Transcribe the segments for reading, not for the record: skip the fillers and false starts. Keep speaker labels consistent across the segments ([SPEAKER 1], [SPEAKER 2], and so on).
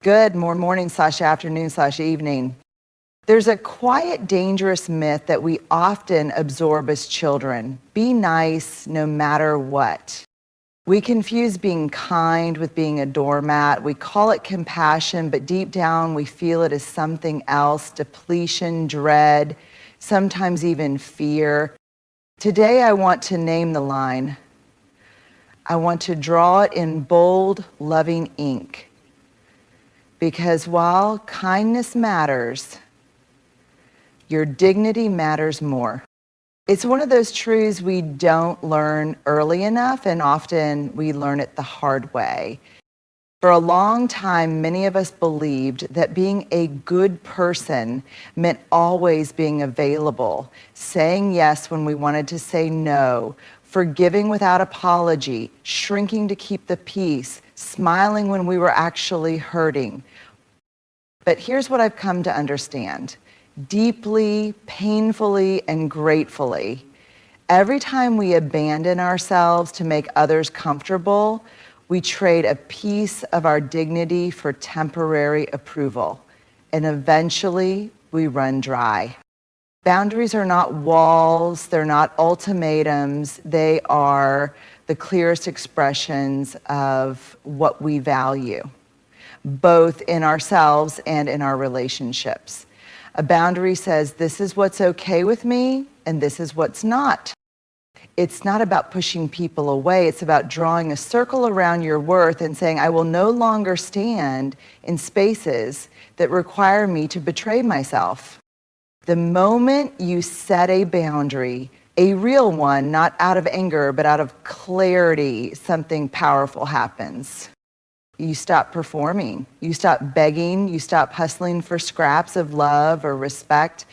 [SPEAKER 1] Good morning/afternoon/evening. There's a quiet, dangerous myth that we often absorb as children. Be nice no matter what. We confuse being kind with being a doormat. We call it compassion, but deep down we feel it as something else: depletion, dread, sometimes even fear. Today I want to name the line. I want to draw it in bold, loving ink. Because while kindness matters, your dignity matters more. It's one of those truths we don't learn early enough, and often we learn it the hard way. For a long time, many of us believed that being a good person meant always being available, saying yes when we wanted to say no, forgiving without apology, shrinking to keep the peace, smiling when we were actually hurting. But here's what I've come to understand. Deeply, painfully, and gratefully, every time we abandon ourselves to make others comfortable, we trade a piece of our dignity for temporary approval, and eventually we run dry. Boundaries are not walls, they're not ultimatums, they are the clearest expressions of what we value, both in ourselves and in our relationships. A boundary says, this is what's okay with me, and this is what's not. It's not about pushing people away. It's about drawing a circle around your worth and saying, I will no longer stand in spaces that require me to betray myself. The moment you set a boundary, a real one, not out of anger, but out of clarity, something powerful happens. You stop performing, you stop begging, you stop hustling for scraps of love or respect,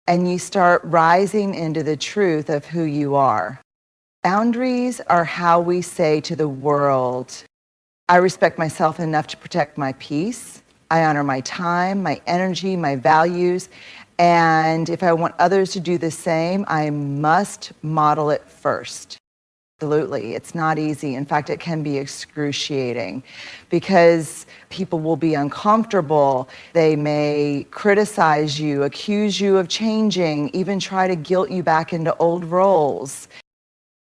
[SPEAKER 1] and you start rising into the truth of who you are. Boundaries are how we say to the world, I respect myself enough to protect my peace, I honor my time, my energy, my values, and if I want others to do the same, I must model it first. Absolutely. It's not easy. In fact, it can be excruciating because people will be uncomfortable. They may criticize you, accuse you of changing, even try to guilt you back into old roles.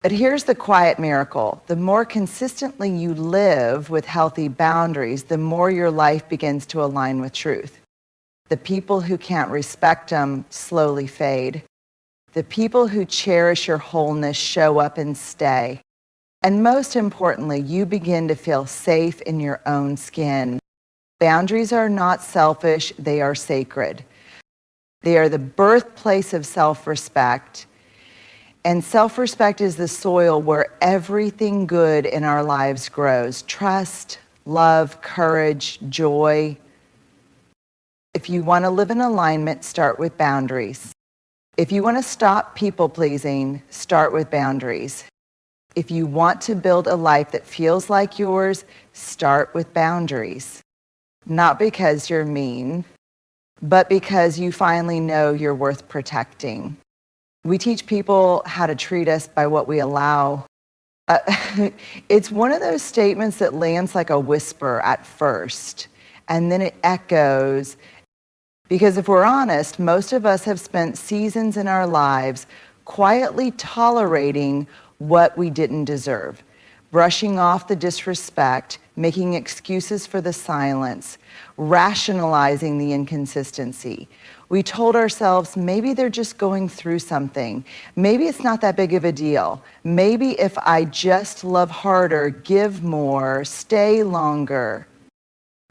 [SPEAKER 1] But here's the quiet miracle. The more consistently you live with healthy boundaries, the more your life begins to align with truth. The people who can't respect them slowly fade. The people who cherish your wholeness show up and stay. And most importantly, you begin to feel safe in your own skin. Boundaries are not selfish, they are sacred. They are the birthplace of self-respect. And self-respect is the soil where everything good in our lives grows. Trust, love, courage, joy. If you want to live in alignment, start with boundaries. If you want to stop people-pleasing, start with boundaries. If you want to build a life that feels like yours, start with boundaries. Not because you're mean, but because you finally know you're worth protecting. We teach people how to treat us by what we allow. It's one of those statements that lands like a whisper at first, and then it echoes. Because if we're honest, most of us have spent seasons in our lives quietly tolerating what we didn't deserve, brushing off the disrespect, making excuses for the silence, rationalizing the inconsistency. We told ourselves, maybe they're just going through something. Maybe it's not that big of a deal. Maybe if I just love harder, give more, stay longer.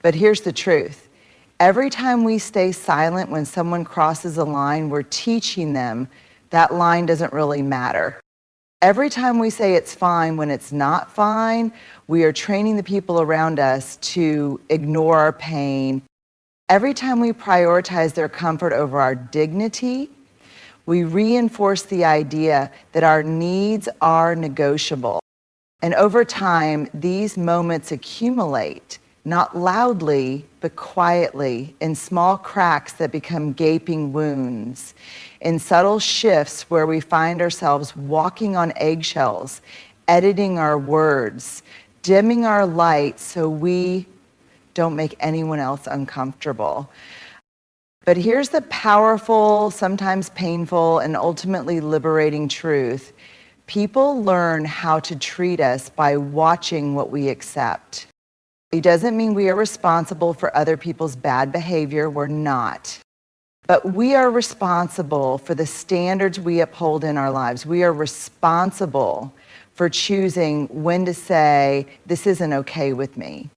[SPEAKER 1] But here's the truth. Every time we stay silent when someone crosses a line, we're teaching them that line doesn't really matter. Every time we say it's fine when it's not fine, we are training the people around us to ignore our pain. Every time we prioritize their comfort over our dignity, we reinforce the idea that our needs are negotiable. And over time, these moments accumulate. Not loudly, but quietly, in small cracks that become gaping wounds, in subtle shifts where we find ourselves walking on eggshells, editing our words, dimming our light so we Don't make anyone else uncomfortable. But here's the powerful, sometimes painful, and ultimately liberating truth. People learn how to treat us by watching what we accept. It doesn't mean we are responsible for other people's bad behavior. We're not. But we are responsible for the standards we uphold in our lives. We are responsible for choosing when to say, this isn't okay with me.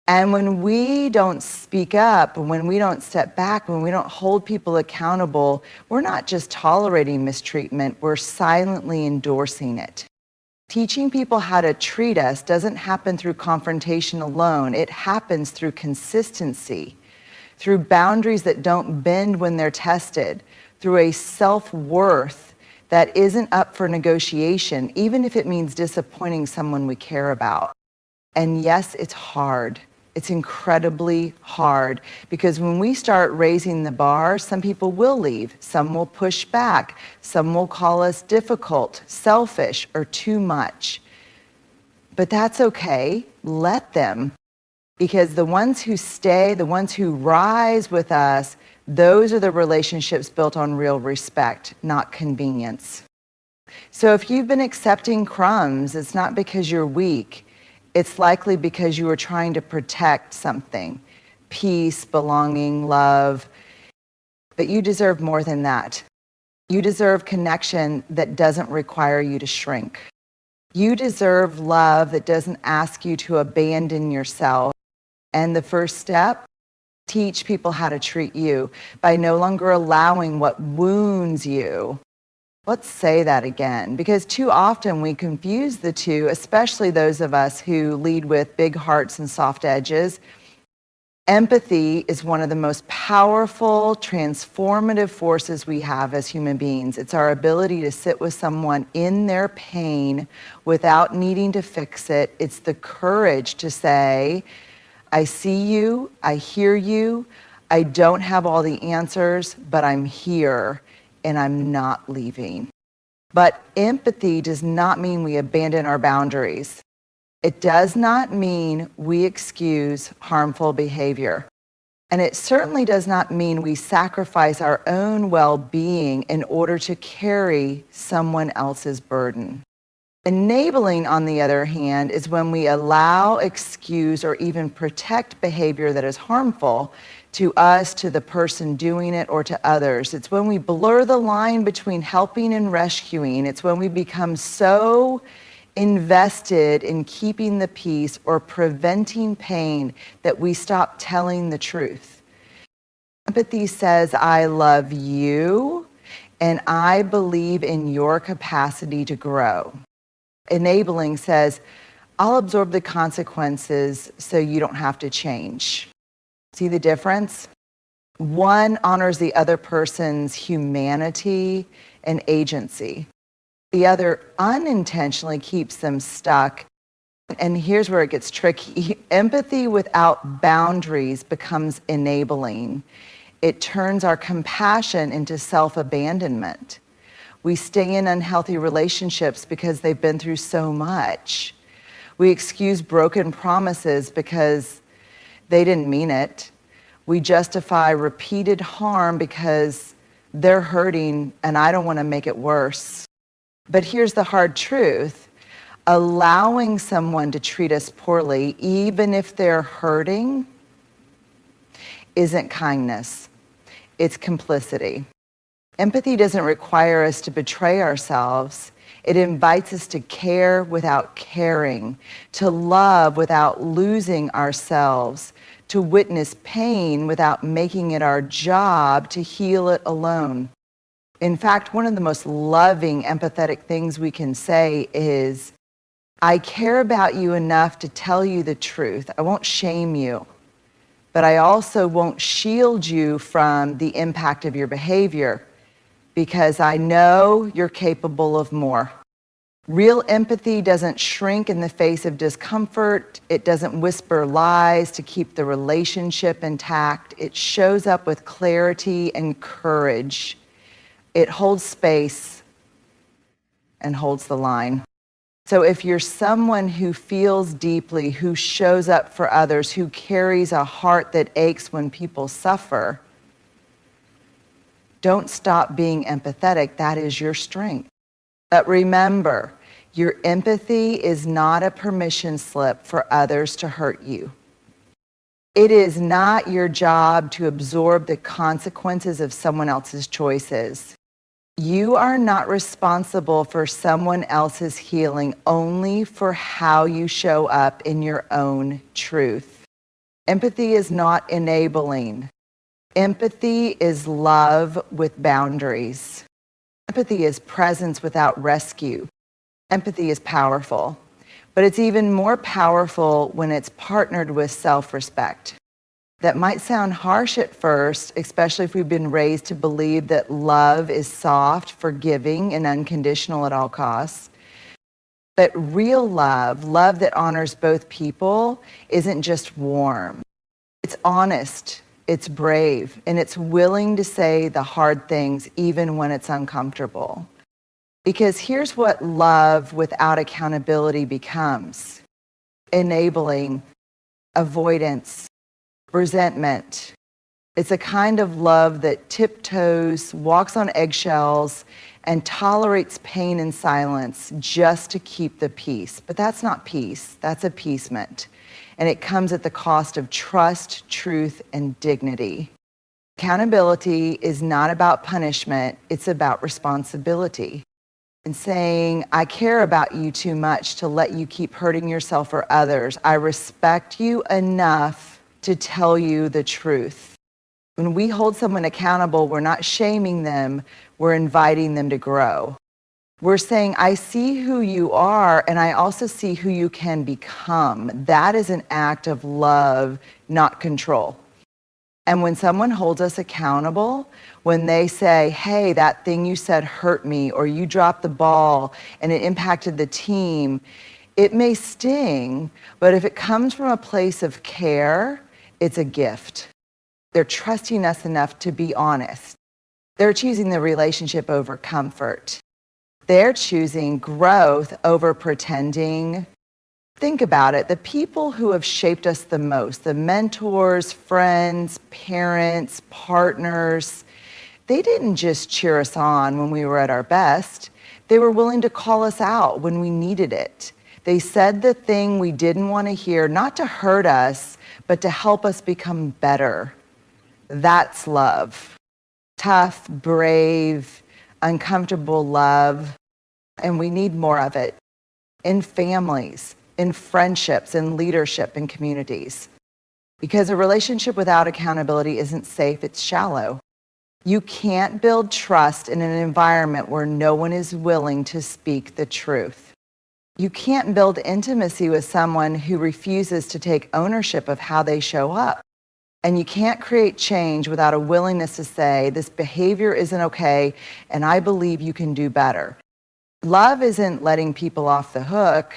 [SPEAKER 1] And when we don't speak up, when we don't step back, when we don't hold people accountable, we're not just tolerating mistreatment, we're silently endorsing it. Teaching people how to treat us doesn't happen through confrontation alone. It happens through consistency, through boundaries that don't bend when they're tested, through a self-worth that isn't up for negotiation, even if it means disappointing someone we care about. And yes, it's hard. It's incredibly hard because when we start raising the bar, some people will leave, some will push back, some will call us difficult, selfish, or too much. But that's okay. Let them. Because the ones who stay, the ones who rise with us, those are the relationships built on real respect, not convenience. So if you've been accepting crumbs, it's not because you're weak. It's likely because you were trying to protect something, peace, belonging, love. But you deserve more than that. You deserve connection that doesn't require you to shrink. You deserve love that doesn't ask you to abandon yourself. And the first step, teach people how to treat you by no longer allowing what wounds you. Let's say that again, because too often we confuse the two, especially those of us who lead with big hearts and soft edges. Empathy is one of the most powerful, transformative forces we have as human beings. It's our ability to sit with someone in their pain without needing to fix it. It's the courage to say, I see you, I hear you, I don't have all the answers, but I'm here. And I'm not leaving. But empathy does not mean we abandon our boundaries. It does not mean we excuse harmful behavior. And it certainly does not mean we sacrifice our own well-being in order to carry someone else's burden. Enabling, on the other hand, is when we allow, excuse, or even protect behavior that is harmful to us, to the person doing it, or to others. It's when we blur the line between helping and rescuing. It's when we become so invested in keeping the peace or preventing pain that we stop telling the truth. Empathy says, I love you, and I believe in your capacity to grow. Enabling says, I'll absorb the consequences so you don't have to change. See the difference? One honors the other person's humanity and agency. The other unintentionally keeps them stuck. And here's where it gets tricky. Empathy without boundaries becomes enabling. It turns our compassion into self-abandonment. We stay in unhealthy relationships because they've been through so much. We excuse broken promises because they didn't mean it. We justify repeated harm because they're hurting and I don't want to make it worse. But here's the hard truth. Allowing someone to treat us poorly, even if they're hurting, isn't kindness. It's complicity. Empathy doesn't require us to betray ourselves. It invites us to care without caring, to love without losing ourselves, to witness pain without making it our job to heal it alone. In fact, one of the most loving, empathetic things we can say is, I care about you enough to tell you the truth. I won't shame you, but I also won't shield you from the impact of your behavior because I know you're capable of more. Real empathy doesn't shrink in the face of discomfort. It doesn't whisper lies to keep the relationship intact. It shows up with clarity and courage. It holds space and holds the line. So if you're someone who feels deeply, who shows up for others, who carries a heart that aches when people suffer, don't stop being empathetic. That is your strength. But remember, your empathy is not a permission slip for others to hurt you. It is not your job to absorb the consequences of someone else's choices. You are not responsible for someone else's healing, only for how you show up in your own truth. Empathy is not enabling. Empathy is love with boundaries. Empathy is presence without rescue. Empathy is powerful, but it's even more powerful when it's partnered with self-respect. That might sound harsh at first, especially if we've been raised to believe that love is soft, forgiving, and unconditional at all costs. But real love, love that honors both people, isn't just warm. It's honest, it's brave, and it's willing to say the hard things even when it's uncomfortable. Because here's what love without accountability becomes: enabling, avoidance, resentment. It's a kind of love that tiptoes, walks on eggshells, and tolerates pain in silence just to keep the peace. But that's not peace, that's appeasement. And it comes at the cost of trust, truth, and dignity. Accountability is not about punishment, it's about responsibility. And saying, I care about you too much to let you keep hurting yourself or others. I respect you enough to tell you the truth. When we hold someone accountable, we're not shaming them, we're inviting them to grow. We're saying, I see who you are, and I also see who you can become. That is an act of love, not control. And when someone holds us accountable, when they say, hey, that thing you said hurt me, or you dropped the ball and it impacted the team, it may sting, but if it comes from a place of care, it's a gift. They're trusting us enough to be honest. They're choosing the relationship over comfort. They're choosing growth over pretending. Think about it. The people who have shaped us the most, the mentors, friends, parents, partners, they didn't just cheer us on when we were at our best. They were willing to call us out when we needed it. They said the thing we didn't want to hear, not to hurt us, but to help us become better. That's love. Tough, brave, uncomfortable love. And we need more of it in families, in friendships, in leadership, in communities. Because a relationship without accountability isn't safe, it's shallow. You can't build trust in an environment where no one is willing to speak the truth. You can't build intimacy with someone who refuses to take ownership of how they show up. And you can't create change without a willingness to say, this behavior isn't okay, and I believe you can do better. Love isn't letting people off the hook.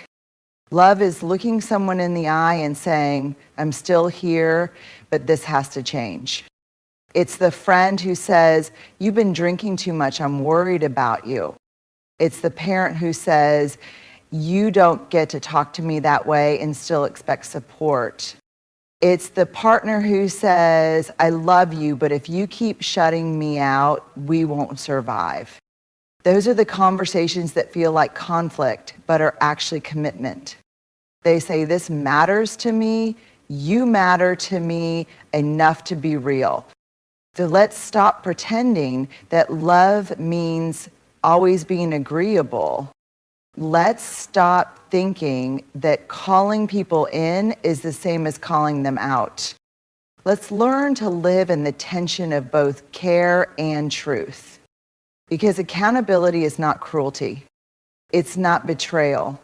[SPEAKER 1] Love is looking someone in the eye and saying, I'm still here, but this has to change. It's the friend who says, you've been drinking too much, I'm worried about you. It's the parent who says, you don't get to talk to me that way and still expect support. It's the partner who says, I love you, but if you keep shutting me out, we won't survive. Those are the conversations that feel like conflict, but are actually commitment. They say, this matters to me, you matter to me enough to be real. So let's stop pretending that love means always being agreeable. Let's stop thinking that calling people in is the same as calling them out. Let's learn to live in the tension of both care and truth. Because accountability is not cruelty. It's not betrayal.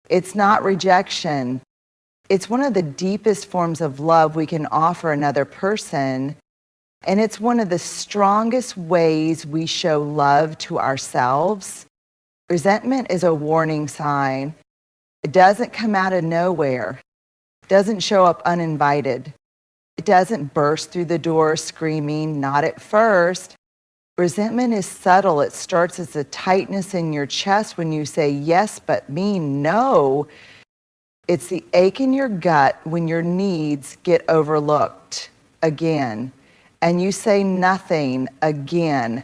[SPEAKER 1] It's not rejection. It's one of the deepest forms of love we can offer another person. And it's one of the strongest ways we show love to ourselves. Resentment is a warning sign. It doesn't come out of nowhere. It doesn't show up uninvited. It doesn't burst through the door screaming, not at first. Resentment is subtle. It starts as a tightness in your chest when you say yes, but mean no. It's the ache in your gut when your needs get overlooked again, and you say nothing again.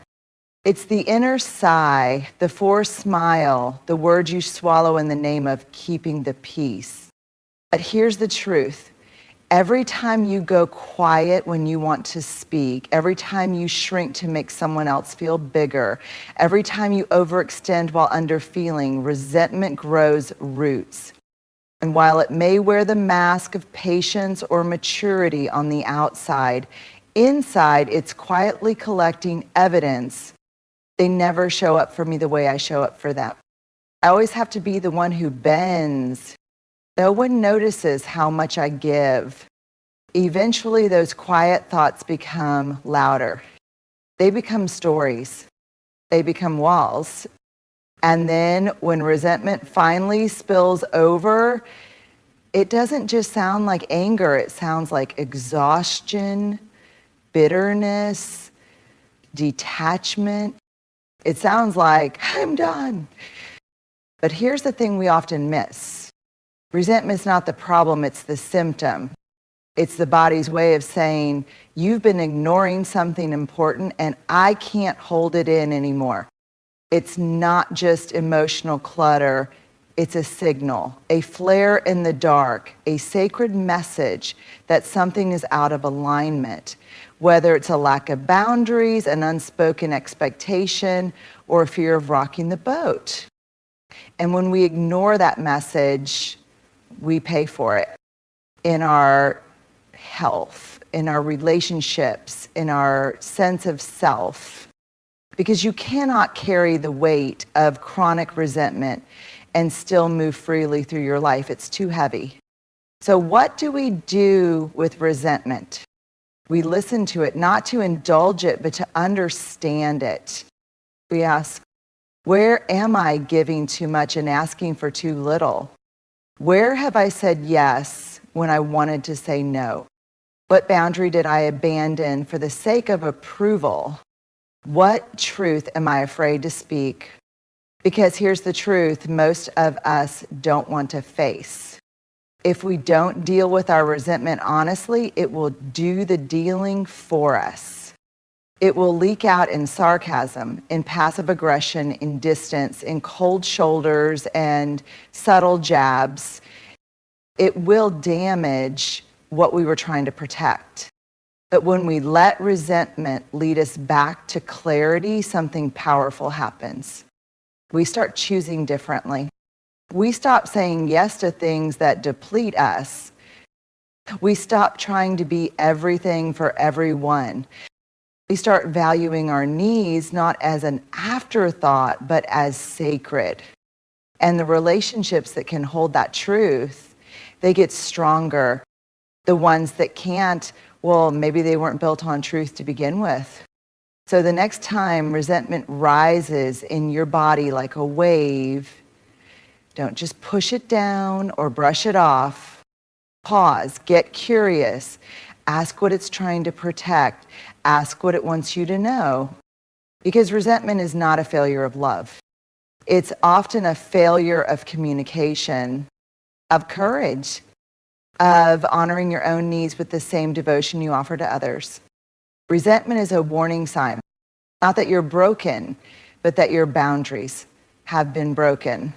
[SPEAKER 1] It's the inner sigh, the forced smile, the words you swallow in the name of keeping the peace. But here's the truth. Every time you go quiet when you want to speak, every time you shrink to make someone else feel bigger, every time you overextend while underfeeling, resentment grows roots. And while it may wear the mask of patience or maturity on the outside, inside it's quietly collecting evidence. They never show up for me the way I show up for them. I always have to be the one who bends. No one notices how much I give. Eventually, those quiet thoughts become louder. They become stories. They become walls. And then when resentment finally spills over, it doesn't just sound like anger. It sounds like exhaustion, bitterness, detachment. It sounds like, I'm done. But here's the thing we often miss. Resentment's not the problem, it's the symptom. It's the body's way of saying, you've been ignoring something important and I can't hold it in anymore. It's not just emotional clutter, it's a signal, a flare in the dark, a sacred message that something is out of alignment, whether it's a lack of boundaries, an unspoken expectation, or a fear of rocking the boat. And when we ignore that message, we pay for it in our health, in our relationships, in our sense of self. Because you cannot carry the weight of chronic resentment and still move freely through your life. It's too heavy. So what do we do with resentment? We listen to it, not to indulge it, but to understand it. We ask, where am I giving too much and asking for too little? Where have I said yes when I wanted to say no? What boundary did I abandon for the sake of approval? What truth am I afraid to speak? Because here's the truth, most of us don't want to face. If we don't deal with our resentment honestly, it will do the dealing for us. It will leak out in sarcasm, in passive aggression, in distance, in cold shoulders and subtle jabs. It will damage what we were trying to protect. But when we let resentment lead us back to clarity, something powerful happens. We start choosing differently. We stop saying yes to things that deplete us. We stop trying to be everything for everyone. We start valuing our needs not as an afterthought, but as sacred. And the relationships that can hold that truth, they get stronger. The ones that can't, well, maybe they weren't built on truth to begin with. So the next time resentment rises in your body like a wave, don't just push it down or brush it off. Pause, get curious, ask what it's trying to protect, ask what it wants you to know. Because resentment is not a failure of love. It's often a failure of communication, of courage, of honoring your own needs with the same devotion you offer to others. Resentment is a warning sign, not that you're broken, but that your boundaries have been broken.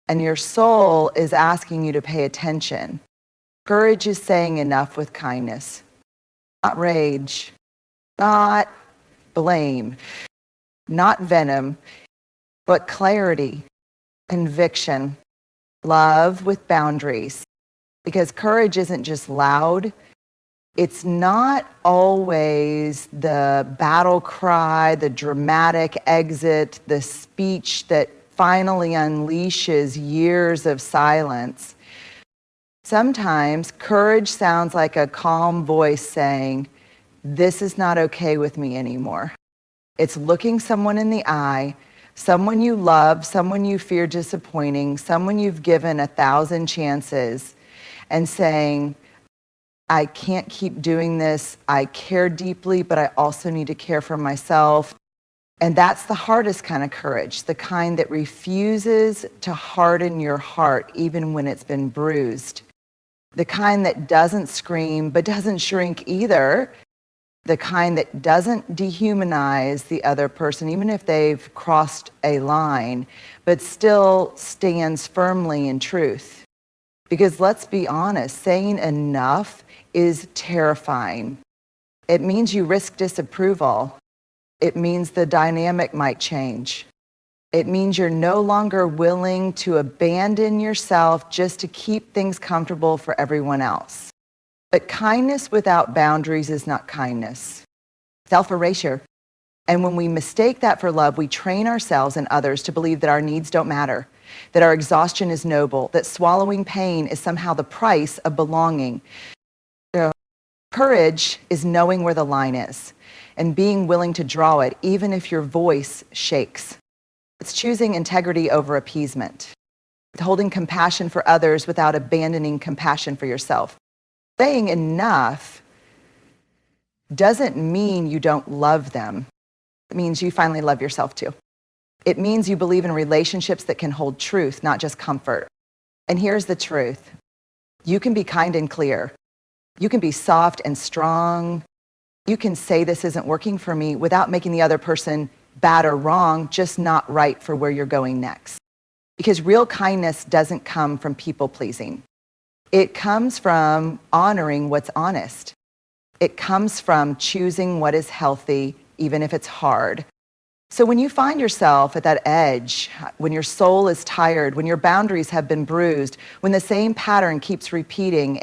[SPEAKER 1] And your soul is asking you to pay attention. Courage is saying enough with kindness, not rage, not blame, not venom, but clarity, conviction, love with boundaries. Because courage isn't just loud. It's not always the battle cry, the dramatic exit, the speech that finally unleashes years of silence. Sometimes courage sounds like a calm voice saying, this is not okay with me anymore. It's looking someone in the eye, someone you love, someone you fear disappointing, someone you've given 1,000 chances, and saying, I can't keep doing this. I care deeply, but I also need to care for myself. And that's the hardest kind of courage, the kind that refuses to harden your heart even when it's been bruised. The kind that doesn't scream but doesn't shrink either. The kind that doesn't dehumanize the other person even if they've crossed a line, but still stands firmly in truth. Because let's be honest, saying enough is terrifying. It means you risk disapproval. It means the dynamic might change. It means you're no longer willing to abandon yourself just to keep things comfortable for everyone else. But kindness without boundaries is not kindness. Self-erasure. And when we mistake that for love, we train ourselves and others to believe that our needs don't matter, that our exhaustion is noble, that swallowing pain is somehow the price of belonging. Courage is knowing where the line is and being willing to draw it, even if your voice shakes. It's choosing integrity over appeasement. It's holding compassion for others without abandoning compassion for yourself. Saying enough doesn't mean you don't love them. It means you finally love yourself too. It means you believe in relationships that can hold truth, not just comfort. And here's the truth. You can be kind and clear. You can be soft and strong. You can say this isn't working for me without making the other person bad or wrong, just not right for where you're going next. Because real kindness doesn't come from people pleasing. It comes from honoring what's honest. It comes from choosing what is healthy, even if it's hard. So when you find yourself at that edge, when your soul is tired, when your boundaries have been bruised, when the same pattern keeps repeating,